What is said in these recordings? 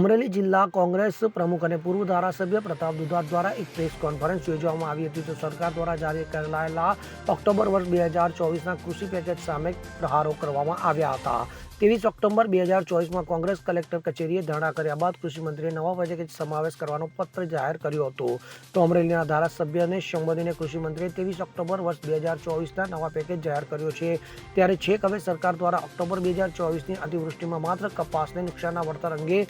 અમરેલી જિલ્લા કોંગ્રેસ પ્રમુખ અને પૂર્વ ધારાસભ્ય પ્રતાપ દુધાત દ્વારા એક પ્રેસ કોન્ફરન્સ યોજવામાં આવી હતી. તો સરકાર દ્વારા જારી કરાયેલા ઓક્ટોબર વર્ષ 2024ના કૃષિ પેકેજ સામે પ્રહારો કરવામાં આવ્યા હતા. 23 ઓક્ટોબર 2024માં કોંગ્રેસ કલેક્ટર કચેરીએ ધરણા કર્યા બાદ કૃષિમંત્રીએ નવા પેકેજ સમાવેશ કરવાનો પત્ર જાહેર કર્યો હતો. તો અમરેલીના ધારાસભ્યને સંબોધીને કૃષિમંત્રીએ 23 ઓક્ટોબર વર્ષ 2024ના નવા પેકેજ જાહેર કર્યો છે. ત્યારે છેક હવે સરકાર દ્વારા ઓક્ટોબર 2024ની અતિવૃષ્ટિમાં માત્ર કપાસને નુકસાનના વળતર અંગે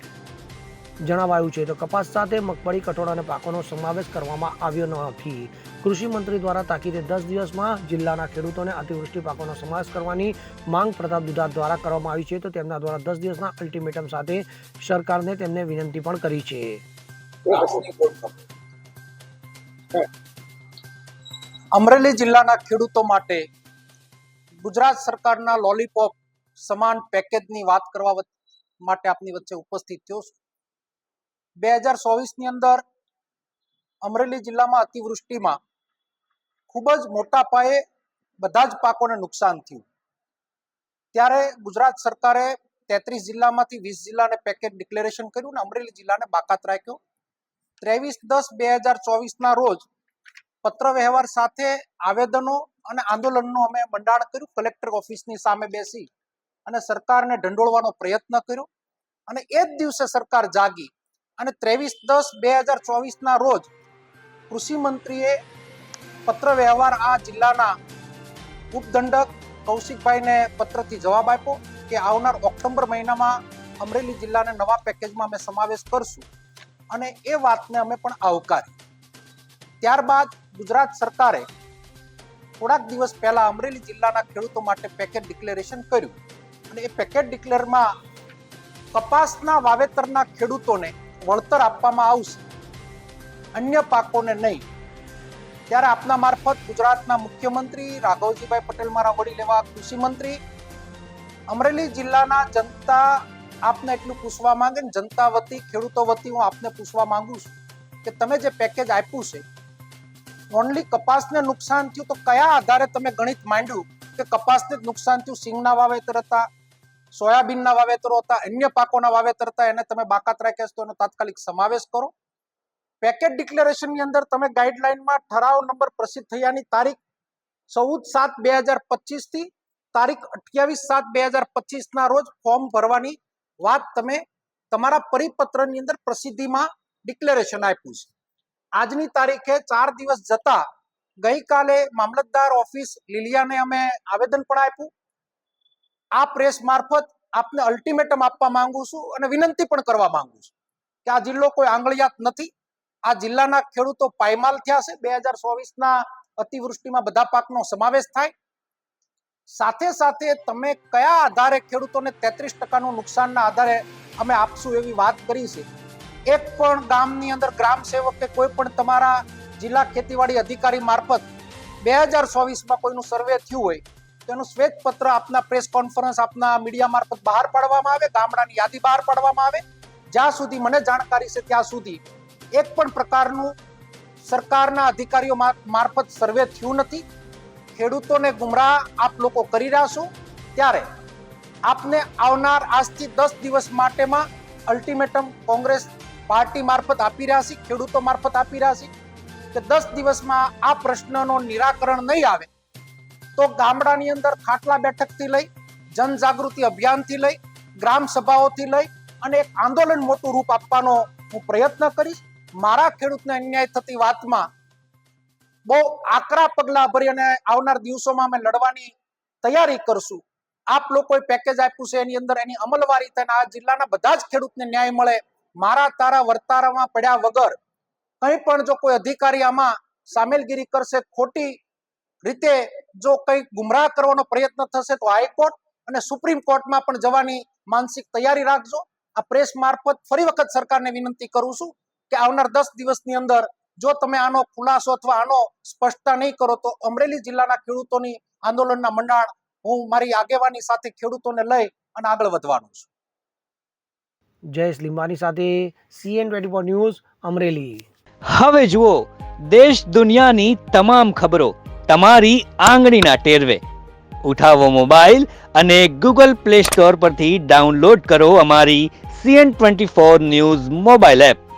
જણાવાયું છે. તો કપાસ સાથે મગફળી, કઠોળ અને પાકોનો સમાવેશ કરવામાં આવ્યો નથી. કૃષિ મંત્રી દ્વારા તાકીદે 10 દિવસમાં જિલ્લાના ખેડૂતોને અતિવૃષ્ટિ પાકોનો સમાવેશ કરવાની માંગ પ્રતાપ દુધાત દ્વારા કરવામાં આવી છે. તો તેમના દ્વારા 10 દિવસના અલ્ટિમેટમ સાથે સરકારને તેમને વિનંતી પણ કરી છે. અમરેલી જિલ્લાના ખેડૂતો માટે ગુજરાત સરકારના લોલીપોપ સમાન પેકેજની વાત કરવા માટે આપની વચ્ચે ઉપસ્થિત થયો છું. 2024ની અંદર અમરેલી જિલ્લામાં અતિવૃષ્ટિમાં ખૂબ જ મોટા પાયે બધા જ પાકોને નુકસાન થયું. ત્યારે ગુજરાત સરકારે 33 જિલ્લામાંથી 20 જિલ્લાને પેકેજ ડિક્લેરેશન કર્યું અને અમરેલી જિલ્લાને બાકાત રાખ્યો. 23/10/2024ના રોજ પત્ર વ્યવહાર સાથે આવેદનો અને આંદોલનનું અમે મંડાણ કર્યું. કલેક્ટર ઓફિસની સામે બેસી અને સરકારને ઢંઢોળવાનો પ્રયત્ન કર્યો અને એ જ દિવસે સરકાર જાગી અને 23/10/2024ના રોજ કૃષિ મંત્રીએ પત્ર વ્યવહાર આ જિલ્લાના ઉપદંડક કૌશિકભાઈને પત્રથી જવાબ આપ્યો કે આવનાર ઓક્ટોબર મહિનામાં અમરેલી જિલ્લાને નવા પેકેજમાં અમે સમાવેશ કરશું અને એ વાતને અમે પણ આવકારી. ત્યારબાદ ગુજરાત સરકારે થોડાક દિવસ પહેલા અમરેલી જિલ્લાના ખેડૂતો માટે પેકેજ ડિક્લેરેશન કર્યું અને એ પેકેજ ડિક્લેરમાં કપાસના વાવેતરના ખેડૂતોને વળતર આપવામાં આવશે, અન્ય પાકોને નહીં. ત્યારે આપના મારફત ગુજરાતના મુખ્યમંત્રી રાઘવજીભાઈ પટેલ, મારા વડીલ એવા કૃષિ મંત્રી, અમરેલી જિલ્લાના જનતા આપને એટલું પૂછવા માંગે ને જનતા વતી, ખેડૂતો વતી હું આપને પૂછવા માંગુ છું કે તમે જે પેકેજ આપ્યું છે ઓનલી કપાસને નુકસાન થયું તો કયા આધારે તમે ગણિત માંડ્યું કે કપાસને જ નુકસાન થયું? સિંગના વાવેતર હતા, સોયાબીનના વાવેતરો હતા, અન્ય પાકોના વાવેતર હતા, એને તમે બાકાત રાખ્યા તો એનો તાત્કાલિક સમાવેશ કરો. પેકેજ ડિક્લેરેશનની અંદર તમે ગાઈડલાઈનમાં ઠરાવ નંબર પ્રસિદ્ધ થયાની તારીખ 14/7/2025 થી તારીખ 28/7/2025ના રોજ ફોર્મ ભરવાની વાત તમે તમારા પરિપત્રની અંદર પ્રસિદ્ધિમાં ડિક્લેરેશન આપ્યું છે. આજની તારીખે 4 દિવસ જતા ગઈકાલે મામલતદાર ઓફિસ લીલિયાને અમે આવેદન પણ આપ્યું. આ પ્રેસ મારફત આપને અલ્ટિમેટમ આપવા માંગુ છું અને વિનંતી પણ કરવા માંગુ છું કે આ જિલ્લો કોઈ આંગળિયાત નથી. આ જિલ્લાના ખેડૂતો પાયમાલ થયા છે. 2024ના અતિવૃષ્ટિમાં બધા પાકનો સમાવેશ થાય. સાથે સાથે તમે કયા આધારે ખેડૂતોને 33% નુકસાનના આધારે અમે આપશું એવી વાત કરી છે. એક પણ ગામની અંદર ગ્રામ સેવક કે કોઈ પણ તમારા જિલ્લા ખેતીવાડી અધિકારી મારફત 2024માં કોઈનું સર્વે થયું હોય તેનું શ્વેત પત્ર આપના પ્રેસ કોન્ફરન્સ આપના મીડિયા મારફત બહાર પાડવામાં આવે, ગામડાની યાદી બહાર પાડવામાં આવે. જ્યાં સુધી મને જાણકારી છે ત્યાં સુધી એક પણ પ્રકારનું સરકારના અધિકારીઓ મારફત સર્વે થયું નથી. ખેડૂતોને ગુમરાહ આપ લોકો કરી રહ્યા છો. ત્યારે આપને આવનાર આજથી 10 દિવસ માટેમાં અલ્ટિમેટમ કોંગ્રેસ પાર્ટી મારફત આપી રહ્યા છે, ખેડૂતો મારફત આપી રહ્યા છે કે 10 દિવસમાં આ પ્રશ્નનો નિરાકરણ નહીં આવે તો ગામડાની અંદર ખાટલા બેઠકથી લઈ, જનજાગૃતિ અભિયાનથી લઈ, ગ્રામ સભાઓથી લઈ અને એક આંદોલન મોટું રૂપ આપવાનો હું પ્રયત્ન કરીશ. મારા ખેડૂતને અન્યાય થતી વાતમાં બહુ આકરા પગલા ભરી અને આવનાર દિવસોમાં અમે લડવાની તૈયારી કરશું. આપ લોકોએ પેકેજ આપ્યું છે એની અંદર એની અમલવારી થાય, આ જિલ્લાના બધા જ ખેડૂતને ન્યાય મળે. મારા તારા વર્તારામાં પડ્યા વગર કંઈ પણ જો કોઈ અધિકારી આમાં સામેલગીરી કરશે, ખોટી રીતે જો કંઈ ગુમરાહ કરવાનો પ્રયત્ન થશે તો હાઈકોર્ટ અને સુપ્રીમ કોર્ટમાં પણ જવાની માનસિક તૈયારી રાખજો. આ પ્રેસ મારફત ફરી વખત સરકારને વિનંતી કરું છું કે આવનાર 10 દિવસની અંદર જો તમે આનો ખુલાસો અથવા આનો સ્પષ્ટતા નહીં કરો તો અમરેલી જિલ્લાના ખેડૂતોની આંદોલનના મંડાણ હું મારી આગેવાની સાથે ખેડૂતોને લઈ અને આગળ વધવાનું છું. જયેશ લીંબાની સાથે CN24 ન્યૂઝ અમરેલી. હવે જુઓ દેશ દુનિયાની તમામ ખબરો તમારી આંગળીના ટેરવે. ઉઠાવો મોબાઈલ અને Google Play Store પરથી ડાઉનલોડ કરો અમારી CN24 ન્યૂઝ મોબાઈલ એપ.